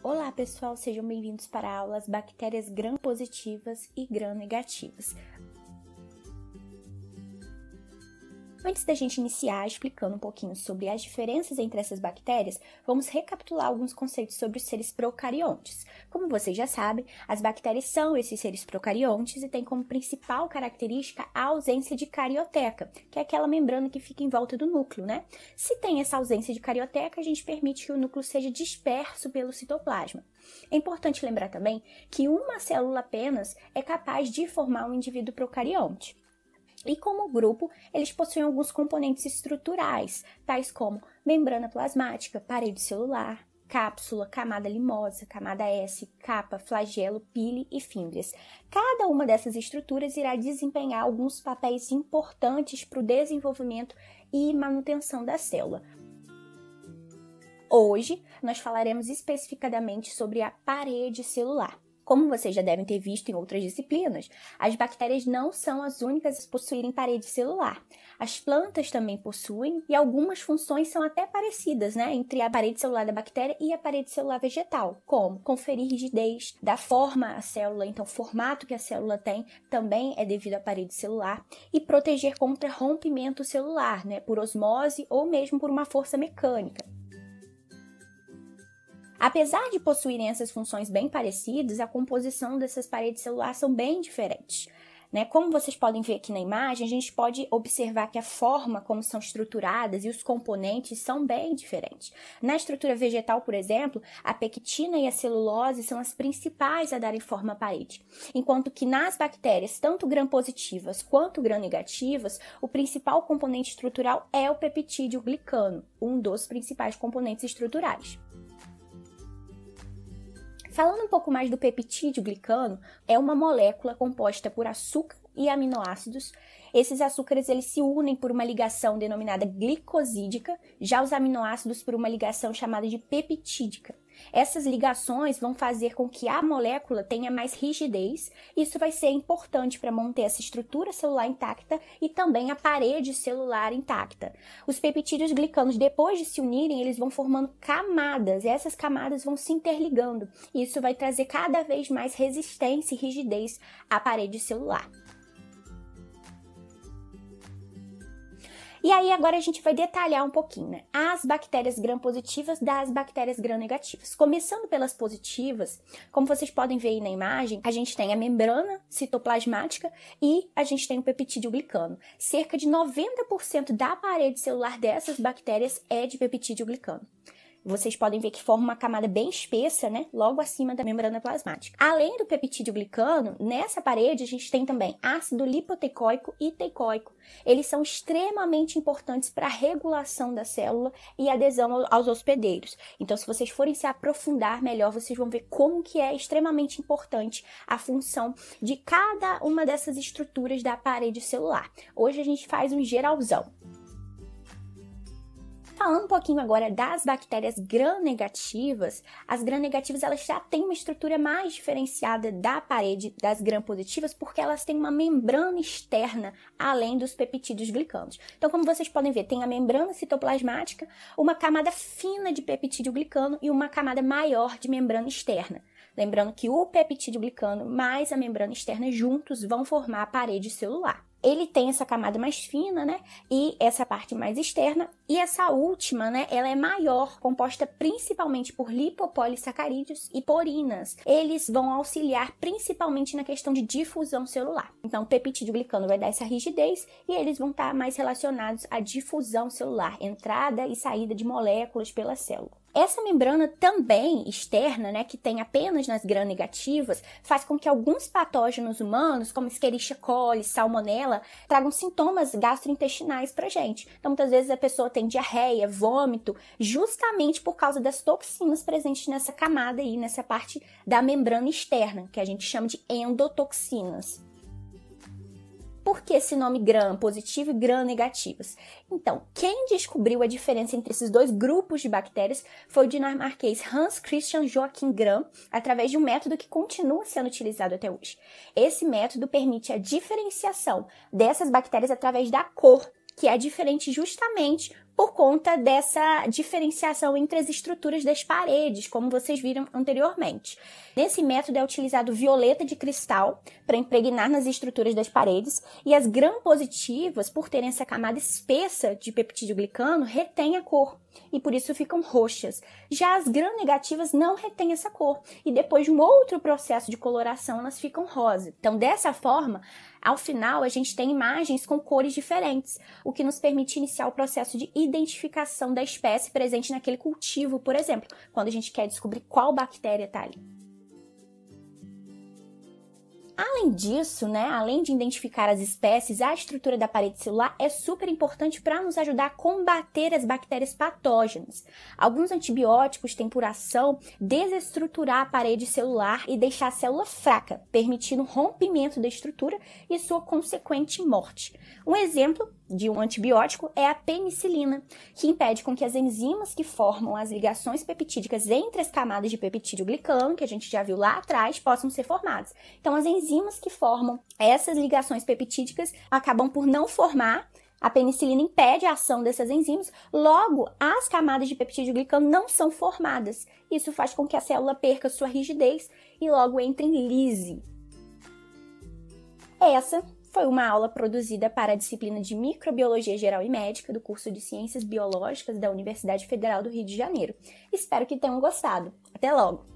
Olá pessoal, sejam bem-vindos para a aula bactérias gram-positivas e gram-negativas. Antes da gente iniciar explicando um pouquinho sobre as diferenças entre essas bactérias, vamos recapitular alguns conceitos sobre os seres procariontes. Como vocês já sabem, as bactérias são esses seres procariontes e têm como principal característica a ausência de carioteca, que é aquela membrana que fica em volta do núcleo, né? Se tem essa ausência de carioteca, a gente permite que o núcleo seja disperso pelo citoplasma. É importante lembrar também que uma célula apenas é capaz de formar um indivíduo procarionte. E como grupo, eles possuem alguns componentes estruturais, tais como membrana plasmática, parede celular, cápsula, camada limosa, camada S, capa, flagelo, pile e fímbrias. Cada uma dessas estruturas irá desempenhar alguns papéis importantes para o desenvolvimento e manutenção da célula. Hoje, nós falaremos especificadamente sobre a parede celular. Como vocês já devem ter visto em outras disciplinas, as bactérias não são as únicas a possuírem parede celular. As plantas também possuem e algumas funções são até parecidas, entre a parede celular da bactéria e a parede celular vegetal, como conferir rigidez, dar forma à célula, então o formato que a célula tem também é devido à parede celular, e proteger contra rompimento celular, por osmose ou mesmo por uma força mecânica. Apesar de possuírem essas funções bem parecidas, a composição dessas paredes celulares são bem diferentes. Como vocês podem ver aqui na imagem, a gente pode observar que a forma como são estruturadas e os componentes são bem diferentes. Na estrutura vegetal, por exemplo, a pectina e a celulose são as principais a darem forma à parede, enquanto que nas bactérias, tanto gram-positivas quanto gram-negativas, o principal componente estrutural é o peptídeo glicano, um dos principais componentes estruturais. Falando um pouco mais do peptídeo glicano, é uma molécula composta por açúcar e aminoácidos. Esses açúcares eles se unem por uma ligação denominada glicosídica, já os aminoácidos por uma ligação chamada de peptídica. Essas ligações vão fazer com que a molécula tenha mais rigidez. Isso vai ser importante para manter essa estrutura celular intacta e também a parede celular intacta. Os peptídeos glicanos, depois de se unirem, eles vão formando camadas, e essas camadas vão se interligando. Isso vai trazer cada vez mais resistência e rigidez à parede celular. E aí agora a gente vai detalhar um pouquinho, as bactérias gram-positivas das bactérias gram-negativas. Começando pelas positivas, como vocês podem ver aí na imagem, a gente tem a membrana citoplasmática e a gente tem o peptídeo glicano. Cerca de 90% da parede celular dessas bactérias é de peptídeo glicano. Vocês podem ver que forma uma camada bem espessa, logo acima da membrana plasmática. Além do peptídeo glicano, nessa parede a gente tem também ácido lipoteicoico e teicoico. Eles são extremamente importantes para a regulação da célula e adesão aos hospedeiros. Então, se vocês forem se aprofundar melhor, vocês vão ver como que é extremamente importante a função de cada uma dessas estruturas da parede celular. Hoje a gente faz um geralzão. Falando um pouquinho agora das bactérias gram-negativas, as gram-negativas elas já têm uma estrutura mais diferenciada da parede das gram-positivas porque elas têm uma membrana externa além dos peptídeos glicanos. Então, como vocês podem ver, tem a membrana citoplasmática, uma camada fina de peptídeo glicano e uma camada maior de membrana externa. Lembrando que o peptídeo glicano mais a membrana externa juntos vão formar a parede celular. Ele tem essa camada mais fina, e essa parte mais externa, e essa última, ela é maior, composta principalmente por lipopolissacarídeos e porinas. Eles vão auxiliar principalmente na questão de difusão celular. Então, o peptídeo glicano vai dar essa rigidez e eles vão estar mais relacionados à difusão celular, entrada e saída de moléculas pela célula. Essa membrana também externa, que tem apenas nas gram-negativas, faz com que alguns patógenos humanos, como Escherichia coli, Salmonella, tragam sintomas gastrointestinais pra gente. Então, muitas vezes a pessoa tem diarreia, vômito, justamente por causa das toxinas presentes nessa camada aí, nessa parte da membrana externa, que a gente chama de endotoxinas. Por que esse nome gram-positivo e gram-negativas? Então, quem descobriu a diferença entre esses dois grupos de bactérias foi o dinamarquês Hans Christian Joachim Gram, através de um método que continua sendo utilizado até hoje. Esse método permite a diferenciação dessas bactérias através da cor, que é diferente justamente por conta dessa diferenciação entre as estruturas das paredes, como vocês viram anteriormente. Nesse método é utilizado violeta de cristal para impregnar nas estruturas das paredes, e as gram-positivas, por terem essa camada espessa de peptídeo glicano, retêm a cor e por isso ficam roxas. Já as gram-negativas não retêm essa cor e depois de um outro processo de coloração elas ficam rosa. Então, dessa forma, ao final a gente tem imagens com cores diferentes, o que nos permite iniciar o processo de identificação da espécie presente naquele cultivo, por exemplo, quando a gente quer descobrir qual bactéria está ali. Além disso, além de identificar as espécies, a estrutura da parede celular é super importante para nos ajudar a combater as bactérias patógenas. Alguns antibióticos têm por ação desestruturar a parede celular e deixar a célula fraca, permitindo o rompimento da estrutura e sua consequente morte. Um exemplo de um antibiótico é a penicilina, que impede com que as enzimas que formam as ligações peptídicas entre as camadas de peptídeo glicano, que a gente já viu lá atrás, possam ser formadas. Então, as enzimas que formam essas ligações peptídicas acabam por não formar. A penicilina impede a ação dessas enzimas, logo as camadas de peptídeo glicano não são formadas. Isso faz com que a célula perca sua rigidez e logo entre em lise. Essa foi uma aula produzida para a disciplina de Microbiologia Geral e Médica do curso de Ciências Biológicas da Universidade Federal do Rio de Janeiro. Espero que tenham gostado. Até logo!